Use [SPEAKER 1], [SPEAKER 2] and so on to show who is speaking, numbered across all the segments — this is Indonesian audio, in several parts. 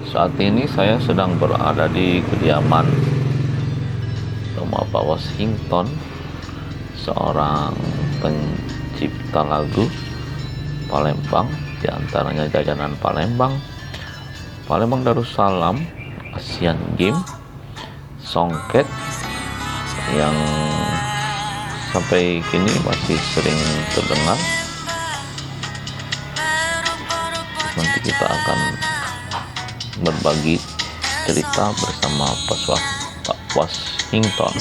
[SPEAKER 1] Saat ini saya sedang berada di kediaman rumah Pak Washington, seorang pencipta lagu Palembang, diantaranya Jajanan Palembang, Palembang Darussalam, Asian Game, Songket, yang sampai kini masih sering terdengar. Nanti kita akan berbagi cerita bersama Pak Washington.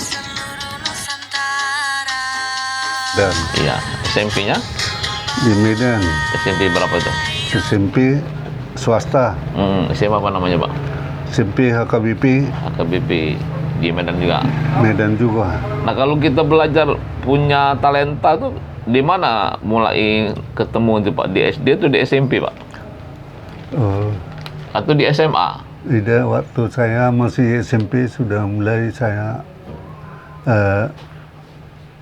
[SPEAKER 2] Dan
[SPEAKER 1] Iya, SMP-nya?
[SPEAKER 2] di Medan,
[SPEAKER 1] SMP berapa itu?
[SPEAKER 2] SMP swasta,
[SPEAKER 1] SMA apa namanya, Pak?
[SPEAKER 2] SMP HKBP
[SPEAKER 1] HKBP di Medan juga.
[SPEAKER 2] Medan juga.
[SPEAKER 1] Nah, kalau kita belajar punya talenta tuh di mana mulai ketemu itu, Pak? Di SD atau di SMP, Pak? Atau di SMA?
[SPEAKER 2] Tidak, waktu saya masih SMP sudah mulai saya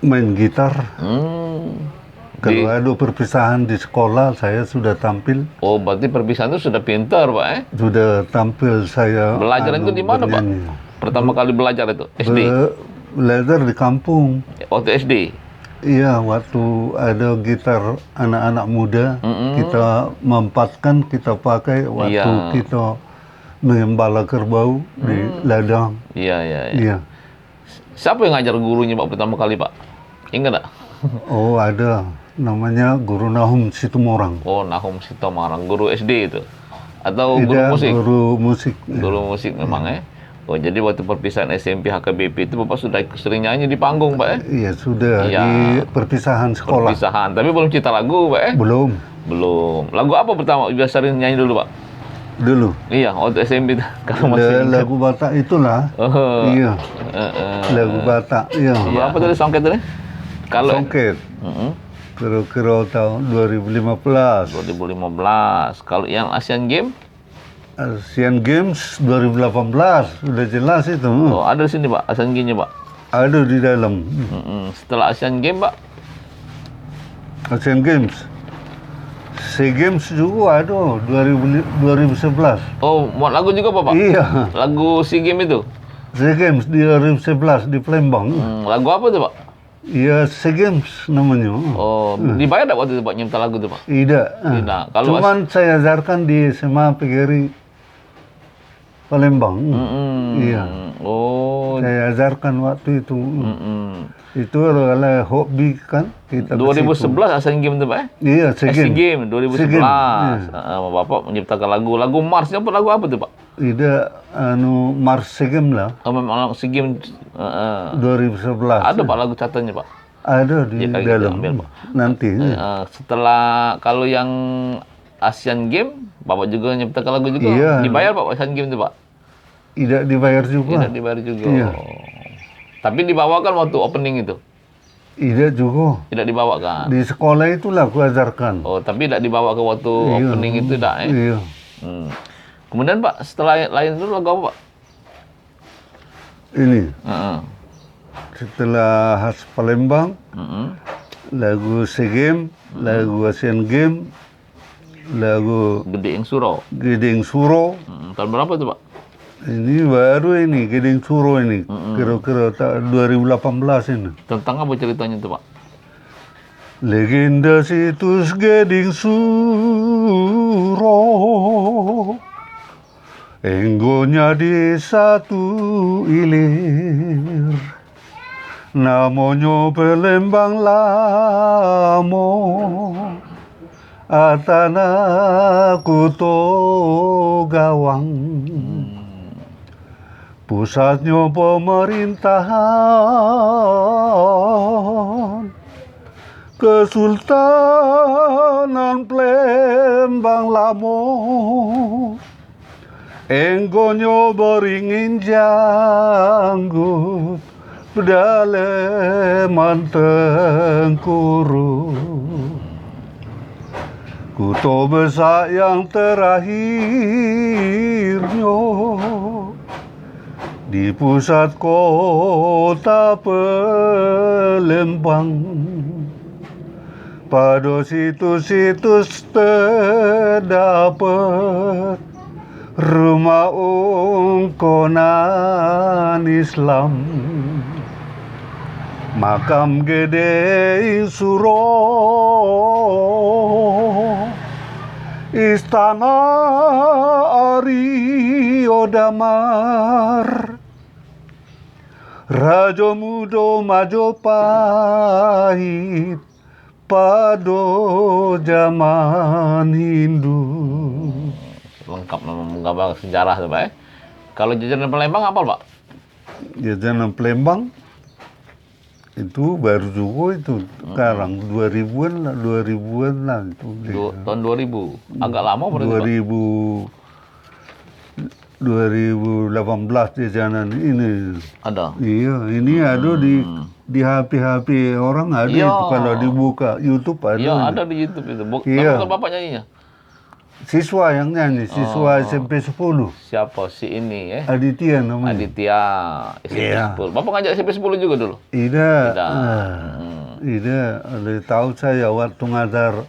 [SPEAKER 2] main gitar. Kalau ada perpisahan di sekolah, saya sudah tampil.
[SPEAKER 1] Oh, berarti perpisahan itu sudah pintar, Pak,
[SPEAKER 2] Sudah tampil saya.
[SPEAKER 1] Belajar itu di mana, Pak?
[SPEAKER 2] bernyanyi.
[SPEAKER 1] Pertama kali belajar itu SD.
[SPEAKER 2] Belajar di kampung.
[SPEAKER 1] Waktu SD.
[SPEAKER 2] Iya, waktu ada gitar anak-anak muda, kita mempatkan, kita pakai waktu
[SPEAKER 1] Iya.
[SPEAKER 2] kita mengembala kerbau di ladang.
[SPEAKER 1] Iya.
[SPEAKER 2] Iya.
[SPEAKER 1] Siapa yang ngajar gurunya, Pak, pertama kali, Pak? Ingat nggak?
[SPEAKER 2] Oh, ada. Namanya Guru Nahum Situmorang.
[SPEAKER 1] Oh, Nahum Sitomarang, guru SD itu? Atau guru
[SPEAKER 2] Tidak,
[SPEAKER 1] musik?
[SPEAKER 2] guru musik.
[SPEAKER 1] Guru musik memang, ya? Oh, jadi waktu perpisahan SMP HKBP itu Bapak sudah sering nyanyi di panggung, Pak, ya?
[SPEAKER 2] Iya, sudah
[SPEAKER 1] Iya.
[SPEAKER 2] di perpisahan sekolah.
[SPEAKER 1] Perpisahan, tapi belum cipta lagu, Pak, ya?
[SPEAKER 2] Belum,
[SPEAKER 1] Belum. Lagu apa pertama biasa sering nyanyi dulu, Pak?
[SPEAKER 2] dulu.
[SPEAKER 1] Iya, waktu SMP itu. Kalau masih ingat.
[SPEAKER 2] Lagu Batak itulah.
[SPEAKER 1] Oh,
[SPEAKER 2] Iya, lagu Batak. Iya.
[SPEAKER 1] berapa tadi songket tadi? Kalau
[SPEAKER 2] Songket. Kira-kira tahun 2015.
[SPEAKER 1] 2015. Kalau yang Asian Game,
[SPEAKER 2] Asian Games 2018 sudah jelas itu.
[SPEAKER 1] oh ada di sini, Pak, Asian Game-nya, Pak.
[SPEAKER 2] Ada di dalam
[SPEAKER 1] Setelah Asian Game, Pak,
[SPEAKER 2] Asian Games. SEA Games juga ada 2011.
[SPEAKER 1] oh buat lagu juga, Pak?
[SPEAKER 2] Iya,
[SPEAKER 1] Lagu SEA Games itu.
[SPEAKER 2] SEA Games 2011 di Palembang.
[SPEAKER 1] Lagu apa tuh, Pak?
[SPEAKER 2] Iya, SEA Games namanya.
[SPEAKER 1] Oh, dibayar nggak waktu itu, Pak, nyipta lagu tuh, Pak?
[SPEAKER 2] Tidak.
[SPEAKER 1] Tidak. Kalau
[SPEAKER 2] Cuman saya ajarkan di SMA PGRI Palembang. Iya.
[SPEAKER 1] Oh,
[SPEAKER 2] Saya ajarkan waktu itu. Itu adalah hobi kan kita. ke situ.
[SPEAKER 1] 2011 Asian Game tuh, Pak, ya?
[SPEAKER 2] Iya, SEA
[SPEAKER 1] SEA
[SPEAKER 2] Games.
[SPEAKER 1] Game 2011.
[SPEAKER 2] SEA Games,
[SPEAKER 1] Bapak menciptakan lagu Marsnya apa, lagu apa tuh, Pak?
[SPEAKER 2] Tidak, Mars SEA Games lah.
[SPEAKER 1] Oh, memang SEA Game.
[SPEAKER 2] 2011.
[SPEAKER 1] Ada, Pak, lagu catatannya, Pak?
[SPEAKER 2] Ada di
[SPEAKER 1] Ya, kali
[SPEAKER 2] dalam.
[SPEAKER 1] diambil, Pak.
[SPEAKER 2] Nanti.
[SPEAKER 1] Setelah kalau yang Asian Game, Bapak juga nyiptakan lagu juga.
[SPEAKER 2] Iya.
[SPEAKER 1] Dibayar, Pak, Asian Game itu, Pak?
[SPEAKER 2] Tidak dibayar juga.
[SPEAKER 1] Tidak dibayar juga.
[SPEAKER 2] Iya.
[SPEAKER 1] Tapi dibawakan waktu opening itu.
[SPEAKER 2] Tidak juga.
[SPEAKER 1] Tidak dibawakan.
[SPEAKER 2] Di sekolah itulah aku ajarkan.
[SPEAKER 1] Oh, tapi tidak dibawa ke waktu
[SPEAKER 2] Iya.
[SPEAKER 1] opening itu, tidak, ya?
[SPEAKER 2] Iya.
[SPEAKER 1] Kemudian, Pak, setelah lain itu lagu apa, Pak?
[SPEAKER 2] Ini
[SPEAKER 1] Heeh.
[SPEAKER 2] setelah khas Palembang, lagu SEA Games, lagu Asian Games, lagu
[SPEAKER 1] Gede yang Suro.
[SPEAKER 2] Gedeng Suro.
[SPEAKER 1] Tahun berapa itu, Pak?
[SPEAKER 2] Ini baru ini Gedeng Suro ini. Kira-kira tahun 2018 ini.
[SPEAKER 1] Tentang apa ceritanya itu, Pak?
[SPEAKER 2] Legenda situs Gedeng Suro, enggonya di satu ilir, namanya Palembang Lamo, Atana Kuto Gawang, pusatnya pemerintahan Kesultanan Palembang Lamo, enggonyo beringin janggut pedaleman Tengkuru, kuto besar yang terakhirnya di pusat kota Palembang. Pada situs-situs terdapat rumah ungkonan Islam, makam gede Suro, istana Aryo Damar, Raja Mudo Majapahit pada zaman Hindu.
[SPEAKER 1] Lengkap menggambar sejarah tuh Pak ya. Kalau jajanan Palembang apa Pak?
[SPEAKER 2] Jajanan Palembang itu baru juga itu sekarang 2000-an lah, 2000-an lah itu.
[SPEAKER 1] Tahun 2000. Agak lama berarti Pak?
[SPEAKER 2] 2018 jajanan ini.
[SPEAKER 1] Ada.
[SPEAKER 2] Iya, ini ada di HP orang ada
[SPEAKER 1] Iya.
[SPEAKER 2] itu kalau dibuka YouTube ada.
[SPEAKER 1] Iya, ada di YouTube itu.
[SPEAKER 2] Iya.
[SPEAKER 1] Nama Bapak nyanyinya?
[SPEAKER 2] Siswa yang nyanyi, siswa SMP 10.
[SPEAKER 1] Siapa si ini ya?
[SPEAKER 2] Aditya namanya.
[SPEAKER 1] Aditya SMP
[SPEAKER 2] Iya.
[SPEAKER 1] 10. Bapak ngajak SMP 10 juga dulu?
[SPEAKER 2] Tidak.
[SPEAKER 1] Tidak.
[SPEAKER 2] Tidak, tahu saya waktu ngajar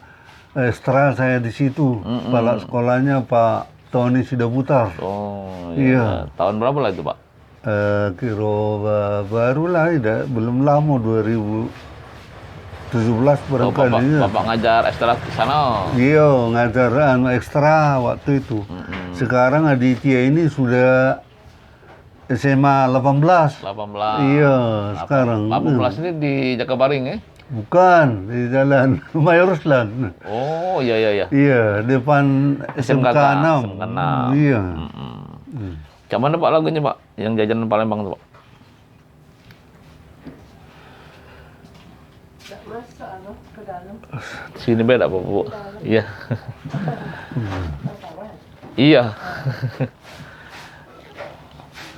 [SPEAKER 2] ekstra saya di situ. Kepala sekolahnya Pak Tony Sidaputar.
[SPEAKER 1] Oh,
[SPEAKER 2] Iya.
[SPEAKER 1] Tahun berapa lah itu Pak?
[SPEAKER 2] Kira barulah, belum lama 2017 barangkali.
[SPEAKER 1] Bapak ngajar ekstra di sana.
[SPEAKER 2] Iya, ngajar ekstra waktu itu. Sekarang Aditya ini sudah SMA 18.
[SPEAKER 1] 18.
[SPEAKER 2] Iya, sekarang.
[SPEAKER 1] 18 ini di Jakabaring ya?
[SPEAKER 2] Bukan, di jalan Mayoroslan.
[SPEAKER 1] Oh, iya.
[SPEAKER 2] Iya, depan SMK 6.
[SPEAKER 1] SMK 6.
[SPEAKER 2] Iya.
[SPEAKER 1] Cak mana Pak lagunya Pak? Yang jajanan Palembang tuh Pak? Sini beda Pak Bu. Iya. Iya.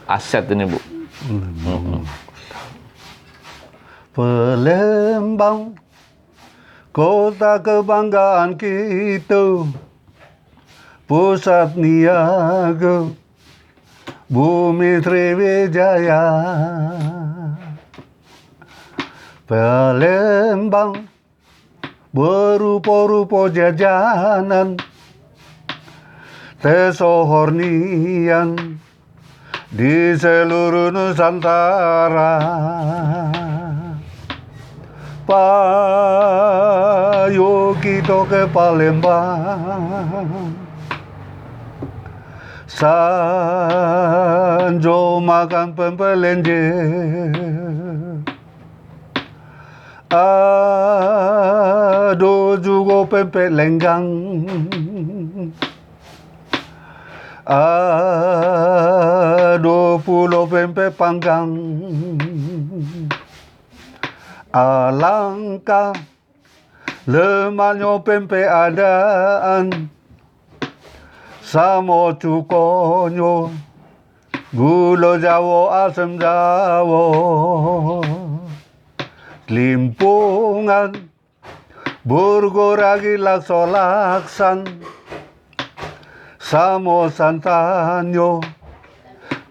[SPEAKER 1] Aset ini Bu.
[SPEAKER 2] Palembang, kota kebanggaan kita, pusat niaga, bumi Sriwijaya. Palembang, berupa-rupa jajanan, tersohor nian di seluruh Nusantara. Payo kita ke Palembang, sanjo makan pempelenjer, ado juga pempek lenggang, ado pulau pempek panggang. Alangkah lemahnya pempek adaan, samo cukonyo, gula Jawa, asam Jawa, limpungan, burgo ragi lakso laksan, samo santanyo,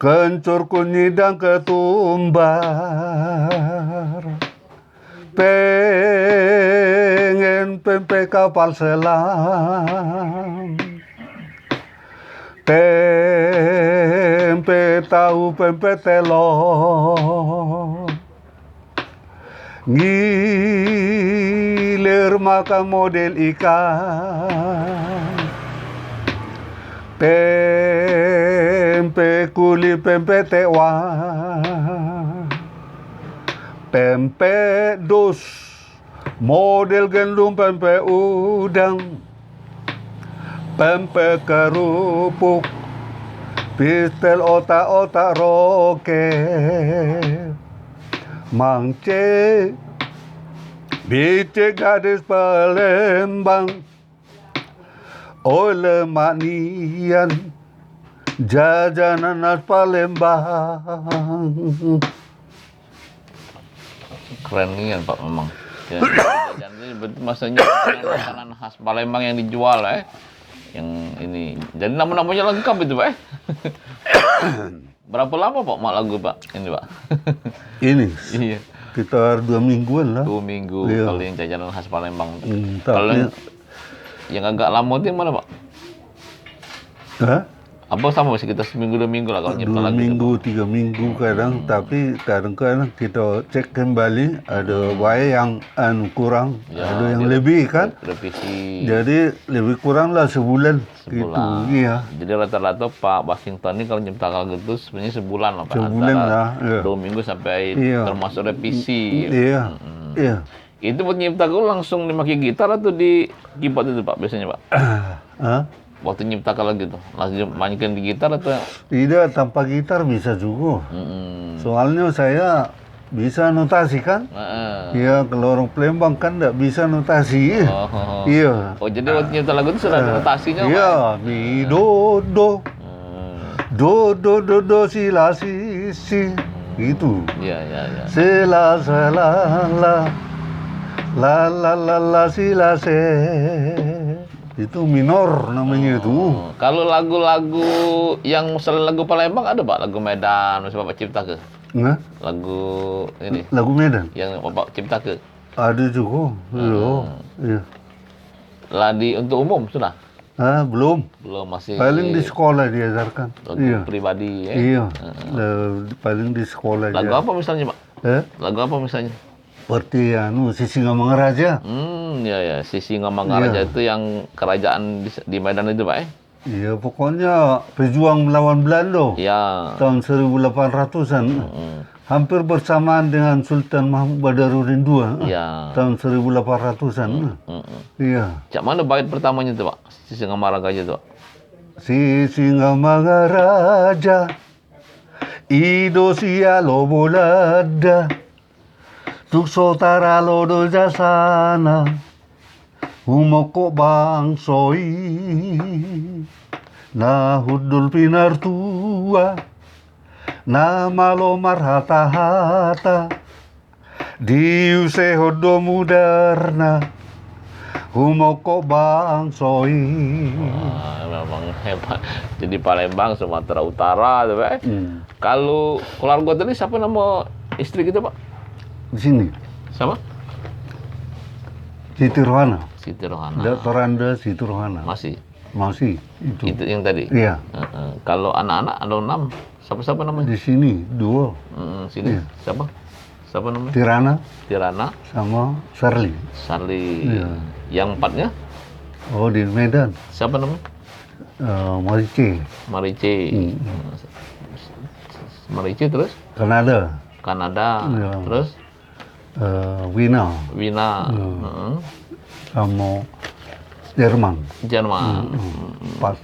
[SPEAKER 2] kencur kunyit dan ketumbar. Pengen pempek kapal selam, tempe tahu pempek telur, ngiler makan model ikan, pempek kulit pempek tewan, pempek dus, model gendum pempek udang, pempek kerupuk, pistel otak-otak roket, mangce, bicik gadis Palembang, oleh maknian, jajanan khas Palembang.
[SPEAKER 1] Keren nih kan Pak memang. Ya, jajan ini maksudnya makanan khas Palembang yang dijual ya. Yang ini. Jadi nama-namanya lengkap itu Pak. Berapa lama Pak mak lagu Pak? Ini Pak.
[SPEAKER 2] Ini
[SPEAKER 1] Iya.
[SPEAKER 2] sekitar 2 mingguan lah.
[SPEAKER 1] 2 minggu
[SPEAKER 2] Iya.
[SPEAKER 1] kalau yang jajanan khas Palembang.
[SPEAKER 2] Tapi-
[SPEAKER 1] Kalau yang agak lama itu yang mana Pak?
[SPEAKER 2] Hah?
[SPEAKER 1] Apa sama sekitar seminggu 2 minggu lah kalau nyipta
[SPEAKER 2] 2
[SPEAKER 1] lagu.
[SPEAKER 2] minggu, 3 minggu kadang, tapi kadang-kadang kita cek kembali ada wae yang kurang,
[SPEAKER 1] Ya,
[SPEAKER 2] ada yang lebih kan.
[SPEAKER 1] Revisi
[SPEAKER 2] Jadi lebih kurang lah sebulan, gitu.
[SPEAKER 1] sebulan.
[SPEAKER 2] Iya,
[SPEAKER 1] Jadi rata-rata Pak Washington ini kalau nyipta lagu itu sebenarnya sebulan lah Pak.
[SPEAKER 2] sebulan
[SPEAKER 1] Antara
[SPEAKER 2] lah. Iya.
[SPEAKER 1] 2 minggu sampai
[SPEAKER 2] Iya.
[SPEAKER 1] termasuk revisi.
[SPEAKER 2] Iya, iya.
[SPEAKER 1] Itu buat nyipta lagu langsung dipakai gitar atau di keyboard itu Pak biasanya Pak?
[SPEAKER 2] Hah?
[SPEAKER 1] Waktu nyipta lagu gitu langsung mainkan di gitar atau?
[SPEAKER 2] Tidak, tanpa gitar bisa juga. Soalnya saya bisa notasi kan.
[SPEAKER 1] Heeh.
[SPEAKER 2] Iya, kalau orang Palembang kan tidak bisa notasi.
[SPEAKER 1] Oh.
[SPEAKER 2] Iya.
[SPEAKER 1] Oh jadi waktu nyipta lagu itu sudah ada notasinya Pak?
[SPEAKER 2] Iya, mi do do do si la si si gitu.
[SPEAKER 1] Iya iya iya.
[SPEAKER 2] Se la sa la si la se. Itu minor namanya itu.
[SPEAKER 1] Kalau lagu-lagu yang selain lagu Palembang ada Pak? Lagu Medan, misalnya Bapak cipta ke?
[SPEAKER 2] Nah,
[SPEAKER 1] Lagu ini,
[SPEAKER 2] lagu Medan
[SPEAKER 1] yang Bapak cipta ke?
[SPEAKER 2] ada juga. Iya.
[SPEAKER 1] Lah untuk umum sudah?
[SPEAKER 2] Ah, belum.
[SPEAKER 1] Belum, masih
[SPEAKER 2] Paling di sekolah diajarkan.
[SPEAKER 1] lagu
[SPEAKER 2] Iya.
[SPEAKER 1] pribadi ya?
[SPEAKER 2] Iya. Paling di sekolah
[SPEAKER 1] Lagu
[SPEAKER 2] aja.
[SPEAKER 1] apa misalnya Pak? Lagu apa misalnya?
[SPEAKER 2] Seperti Sisingamangaraja.
[SPEAKER 1] Ya ya, Sisingamangaraja itu yang kerajaan di Medan itu Pak ya?
[SPEAKER 2] Iya, pokoknya pejuang melawan Belanda
[SPEAKER 1] Ya.
[SPEAKER 2] tahun 1800-an. Hampir bersamaan dengan Sultan Mahmud Badarudin II
[SPEAKER 1] Ya.
[SPEAKER 2] tahun 1800-an. Iya.
[SPEAKER 1] Cak mana bait pertamanya itu Pak? Sisingamangaraja itu Pak?
[SPEAKER 2] Sisingamangaraja Ido siya lobolada Tukso taralo do jasana Humoko bangsoi Nahudul pinartua Namalo marhata-hata Diuse hodo mudarna Humoko bangsoi.
[SPEAKER 1] Wah, memang hebat. Jadi Palembang, Sumatera Utara, tuh, Pak. Kalau keluarga tadi siapa nama istri kita, Pak?
[SPEAKER 2] Di sini,
[SPEAKER 1] Siapa?
[SPEAKER 2] Siti Rohana.
[SPEAKER 1] Siti Rohana.
[SPEAKER 2] Dr. Anda Siti Rohana.
[SPEAKER 1] Masih.
[SPEAKER 2] Masih itu.
[SPEAKER 1] Itu yang tadi.
[SPEAKER 2] Iya.
[SPEAKER 1] Kalau anak-anak ada 6. Siapa namanya?
[SPEAKER 2] Di sini 2,
[SPEAKER 1] Sini. Siapa? Siapa namanya?
[SPEAKER 2] Tirana
[SPEAKER 1] Tirana,
[SPEAKER 2] sama Sarli.
[SPEAKER 1] Sarli.
[SPEAKER 2] Iya.
[SPEAKER 1] Yang 4-nya
[SPEAKER 2] Oh, di Medan.
[SPEAKER 1] siapa namanya?
[SPEAKER 2] Marice,
[SPEAKER 1] Marice. Marice terus
[SPEAKER 2] Kanada.
[SPEAKER 1] Kanada.
[SPEAKER 2] Iya.
[SPEAKER 1] Terus
[SPEAKER 2] Wina
[SPEAKER 1] Wina.
[SPEAKER 2] sama Jerman.
[SPEAKER 1] Jerman.
[SPEAKER 2] 4.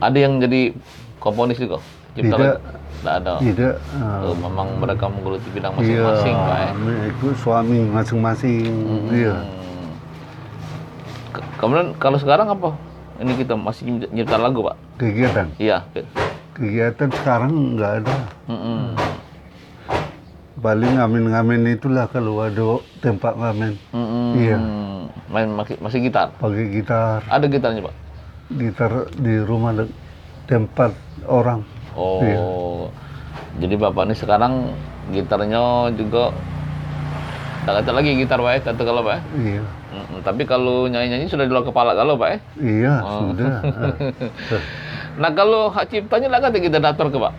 [SPEAKER 1] Ada yang jadi komponis juga? Cipta
[SPEAKER 2] Tidak.
[SPEAKER 1] lagu? Tidak ada.
[SPEAKER 2] Tidak.
[SPEAKER 1] Memang mereka menggeluti bidang
[SPEAKER 2] Iya,
[SPEAKER 1] masing-masing, Pak. Ya?
[SPEAKER 2] itu suami masing-masing. Iya.
[SPEAKER 1] Kemudian kalau sekarang apa? Ini kita masih nyipta lagu, Pak?
[SPEAKER 2] Kegiatan.
[SPEAKER 1] Iya.
[SPEAKER 2] Kegiatan sekarang nggak ada.
[SPEAKER 1] Mm-mm.
[SPEAKER 2] Paling ngamen-ngamen itulah kalau ada tempat ngamen. Iya.
[SPEAKER 1] Main masih gitar?
[SPEAKER 2] Pakai gitar.
[SPEAKER 1] Ada gitarnya, Pak?
[SPEAKER 2] Gitar di rumah tempat orang.
[SPEAKER 1] Oh.
[SPEAKER 2] Iya.
[SPEAKER 1] Jadi Bapak ini sekarang gitarnya juga tak kata lagi gitar, Pak, kata kalau, Pak.
[SPEAKER 2] Iya.
[SPEAKER 1] Tapi kalau nyanyi-nyanyi sudah di luar kepala kalau, Pak.
[SPEAKER 2] Iya, sudah.
[SPEAKER 1] Nah, kalau hak ciptanya lah kata kita dator ke, Pak.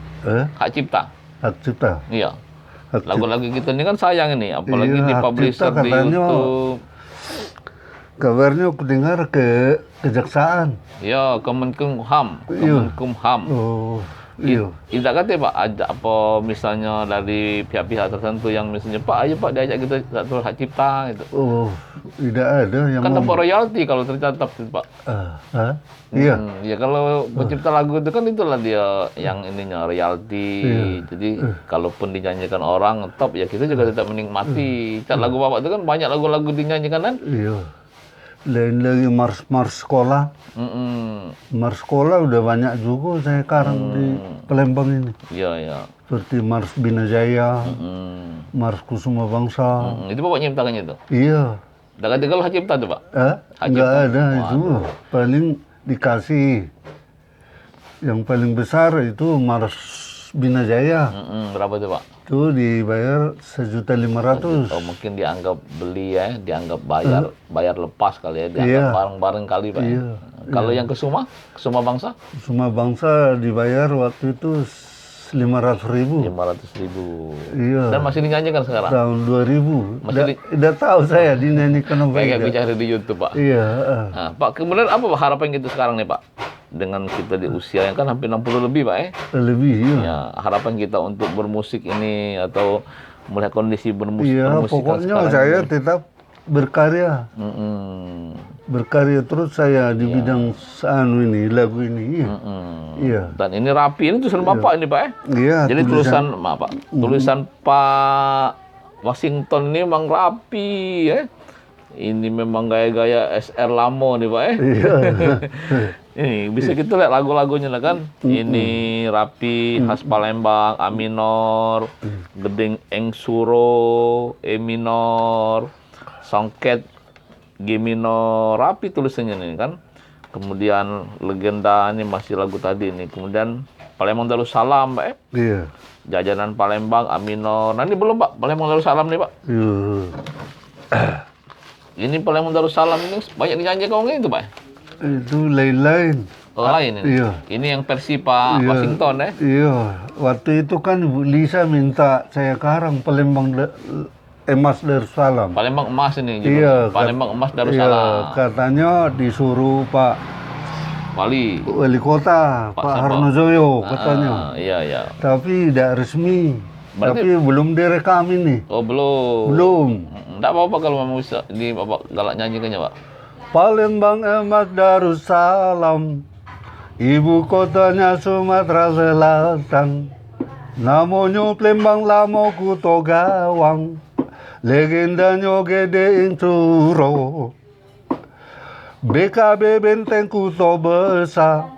[SPEAKER 1] Hak cipta.
[SPEAKER 2] Hak cipta.
[SPEAKER 1] Iya.
[SPEAKER 2] Hak cipta.
[SPEAKER 1] Lagu-lagu kita ini kan sayang ini, apalagi
[SPEAKER 2] Iya,
[SPEAKER 1] di
[SPEAKER 2] hak
[SPEAKER 1] publisher
[SPEAKER 2] cipta
[SPEAKER 1] di
[SPEAKER 2] katanya
[SPEAKER 1] YouTube.
[SPEAKER 2] Kabarnya aku dengar ke kejaksaan.
[SPEAKER 1] Ya, Kemenkumham.
[SPEAKER 2] Iya.
[SPEAKER 1] Kemenkumham.
[SPEAKER 2] Oh, iya.
[SPEAKER 1] Tidak kata Pak, ada apa misalnya dari pihak-pihak tertentu yang misalnya Pak, ayo Pak diajak kita dator hak cipta gitu.
[SPEAKER 2] Oh, tidak ada yang
[SPEAKER 1] Kan
[SPEAKER 2] mau.
[SPEAKER 1] dapat royalti kalau tercatat itu, Pak.
[SPEAKER 2] Iya.
[SPEAKER 1] Ya kalau pencipta lagu itu kan itulah dia yang ininya royalti. Jadi kalaupun dinyanyikan orang top ya kita juga tetap menikmati. Cat lagu Bapak itu kan banyak lagu-lagu dinyanyikan kan?
[SPEAKER 2] Iya. Lain lagi mars sekolah. Mars sekolah udah banyak juga saya sekarang di Palembang ini.
[SPEAKER 1] Iya, iya.
[SPEAKER 2] Seperti Mars Bina Jaya, Mars Kusuma Bangsa.
[SPEAKER 1] Itu Bapak nyiptakannya itu?
[SPEAKER 2] Iya.
[SPEAKER 1] Dah kata kalau hak cipta tuh, Pak? Hak
[SPEAKER 2] Enggak
[SPEAKER 1] cipta.
[SPEAKER 2] ada itu. Paling dikasih. Yang paling besar itu Mars Bina Jaya.
[SPEAKER 1] Berapa tuh, Pak?
[SPEAKER 2] Itu dibayar 1.500.000.
[SPEAKER 1] Oh, mungkin dianggap beli ya, dianggap bayar lepas kali ya, dianggap
[SPEAKER 2] Iya.
[SPEAKER 1] bareng-bareng kali, Pak.
[SPEAKER 2] Iya.
[SPEAKER 1] Kalau yang Kesuma Bangsa
[SPEAKER 2] Semua bangsa dibayar waktu itu 500.000.
[SPEAKER 1] 500.000.
[SPEAKER 2] Iya.
[SPEAKER 1] Dan masih dinyanyikan sekarang.
[SPEAKER 2] Tahun 2000.
[SPEAKER 1] Masih
[SPEAKER 2] Udah tahu saya dinyanyikan apa
[SPEAKER 1] Kayak
[SPEAKER 2] tidak.
[SPEAKER 1] bicara di YouTube, Pak.
[SPEAKER 2] Iya.
[SPEAKER 1] Nah, Pak, kemudian apa Pak, harapan kita sekarang nih, Pak? Dengan kita di usia yang kan hampir 60 lebih, Pak,
[SPEAKER 2] Lebih, iya.
[SPEAKER 1] Ya, harapan kita untuk bermusik ini atau melihat kondisi
[SPEAKER 2] Iya,
[SPEAKER 1] permusikan
[SPEAKER 2] pokoknya
[SPEAKER 1] sekarang
[SPEAKER 2] saya
[SPEAKER 1] ini.
[SPEAKER 2] tetap berkarya.
[SPEAKER 1] Mm-mm.
[SPEAKER 2] Berkarya terus saya di bidang ini, lagu ini. Iya. Iya.
[SPEAKER 1] Dan ini rapi, ini tulisan Bapak ini, Pak,
[SPEAKER 2] Iya,
[SPEAKER 1] Jadi tulisan, maaf, Pak, tulisan Pak Washington ini memang rapi, ya. Ini memang gaya-gaya SR Lamo nih, Pak,
[SPEAKER 2] Iya.
[SPEAKER 1] Ini bisa kita lihat lagu-lagunya lah kan. Ini rapi, khas Palembang, A minor, Gedeng Engsuro, E minor, Songket, G minor, rapi tulisannya nih kan. Kemudian legenda ini masih lagu tadi nih. Kemudian Palembang Darussalam, Pak,
[SPEAKER 2] Iya.
[SPEAKER 1] Jajanan Palembang, A minor. Nah ini belum, Pak, Palembang Darussalam nih, Pak.
[SPEAKER 2] Iya.
[SPEAKER 1] Ini Palembang Darussalam ini banyak dinyanyi kamu itu, Pak.
[SPEAKER 2] Itu lain-lain.
[SPEAKER 1] Oh, lain ini.
[SPEAKER 2] Iya.
[SPEAKER 1] Ini yang versi Pak
[SPEAKER 2] Iya.
[SPEAKER 1] Washington, ya.
[SPEAKER 2] Iya. Waktu itu kan Bu Lisa minta saya karang Palembang Emas Darussalam.
[SPEAKER 1] Palembang Emas ini.
[SPEAKER 2] Iya.
[SPEAKER 1] Palembang Emas
[SPEAKER 2] Iya,
[SPEAKER 1] Darussalam.
[SPEAKER 2] katanya disuruh Pak
[SPEAKER 1] Wali.
[SPEAKER 2] Wali Kota, Pak Harnojoyo katanya.
[SPEAKER 1] Iya, iya.
[SPEAKER 2] Tapi tidak resmi.
[SPEAKER 1] Berarti-
[SPEAKER 2] Tapi belum direkam ini.
[SPEAKER 1] Oh, belum.
[SPEAKER 2] Belum.
[SPEAKER 1] Enggak apa-apa kalau memang bisa di Bapak galak nyanyikannya, Pak.
[SPEAKER 2] Palembang Emas Darussalam, ibu kotanya Sumatera Selatan. Namanya Palembang Lamo Kuto Gawang, legendanya Gede Insuro. BKB Benteng Kuto Besar,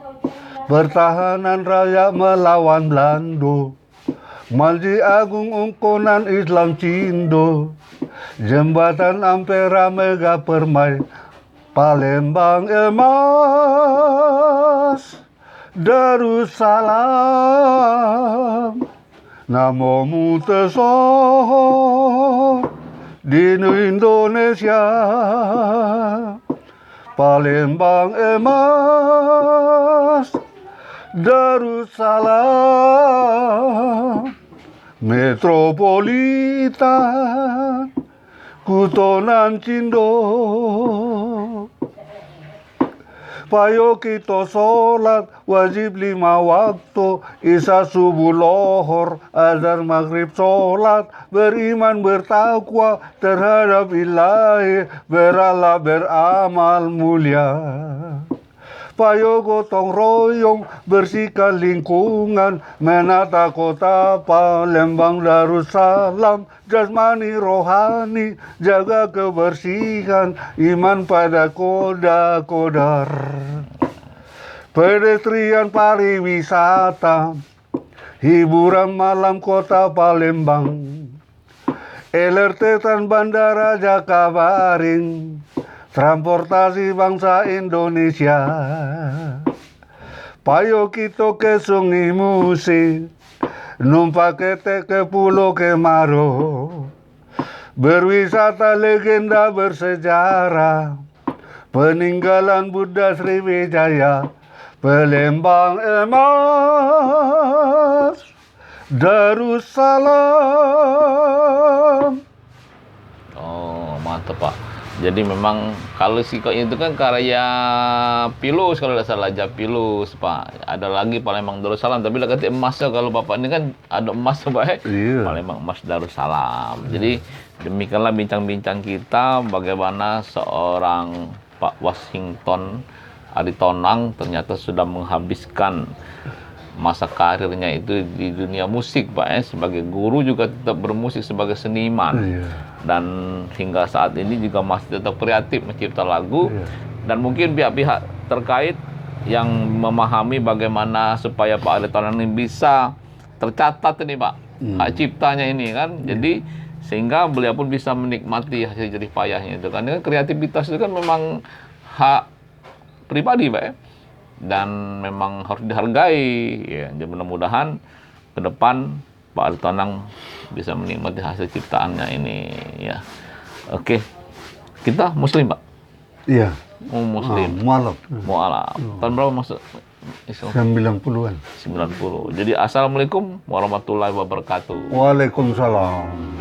[SPEAKER 2] pertahanan rakyat melawan Belanda. Masjid Agung Ungkonan Islam Cindo, Jembatan Ampera Mega Permai, Palembang Emas Darussalam, namamu tersohor di Indonesia. Palembang Emas Darussalam, metropolitan Kutonan Cindo. Payo kita sholat wajib 5 waktu, isya subuh lohor, azan maghrib sholat, beriman bertakwa terhadap ilahi, beralah beramal mulia. Payo gotong royong, bersihkan lingkungan, menata kota Palembang Darussalam, jasmani rohani, jaga kebersihan, iman pada kodar. Pedestrian pariwisata, hiburan malam kota Palembang, LRT dan Bandara Jakabaring, transportasi bangsa Indonesia. Payo kita ke Sungai Musi, numpak ketek ke Pulau Kemaro, berwisata legenda bersejarah, peninggalan Buddha Sriwijaya, Palembang Emas Darussalam.
[SPEAKER 1] Oh, mantap, Pak. Jadi memang kalau Siko itu kan karya Pilus kalau tidak salah, Japilus, Pak. Ada lagi Palembang Darussalam, tapi udah ganti emasnya kalau Bapak ini kan ada emas, Pak.
[SPEAKER 2] Iya.
[SPEAKER 1] Palembang Emas Darussalam. Jadi demikianlah bincang-bincang kita bagaimana seorang Pak Washington Aritonang ternyata sudah menghabiskan masa karirnya itu di dunia musik, Pak, sebagai guru juga tetap bermusik sebagai seniman.
[SPEAKER 2] Iya.
[SPEAKER 1] Dan hingga saat ini juga masih tetap kreatif mencipta lagu.
[SPEAKER 2] Iya.
[SPEAKER 1] Dan mungkin pihak-pihak terkait yang memahami bagaimana supaya Pak Aritonang ini bisa tercatat ini, Pak, hak ciptanya ini kan. Jadi sehingga beliau pun bisa menikmati hasil jerih payahnya itu kan. Dengan kreativitas itu kan memang hak pribadi, Pak, dan memang harus dihargai ya. Jadi mudah-mudahan ke depan Pak Aritonang bisa menikmati hasil ciptaannya ini ya. Oke. Kita muslim, Pak.
[SPEAKER 2] Iya,
[SPEAKER 1] Muslim.
[SPEAKER 2] mualaf.
[SPEAKER 1] Mualaf. Tahun berapa masuk Islam?
[SPEAKER 2] 90-an.
[SPEAKER 1] 90. Jadi assalamualaikum warahmatullahi wabarakatuh.
[SPEAKER 2] Waalaikumsalam.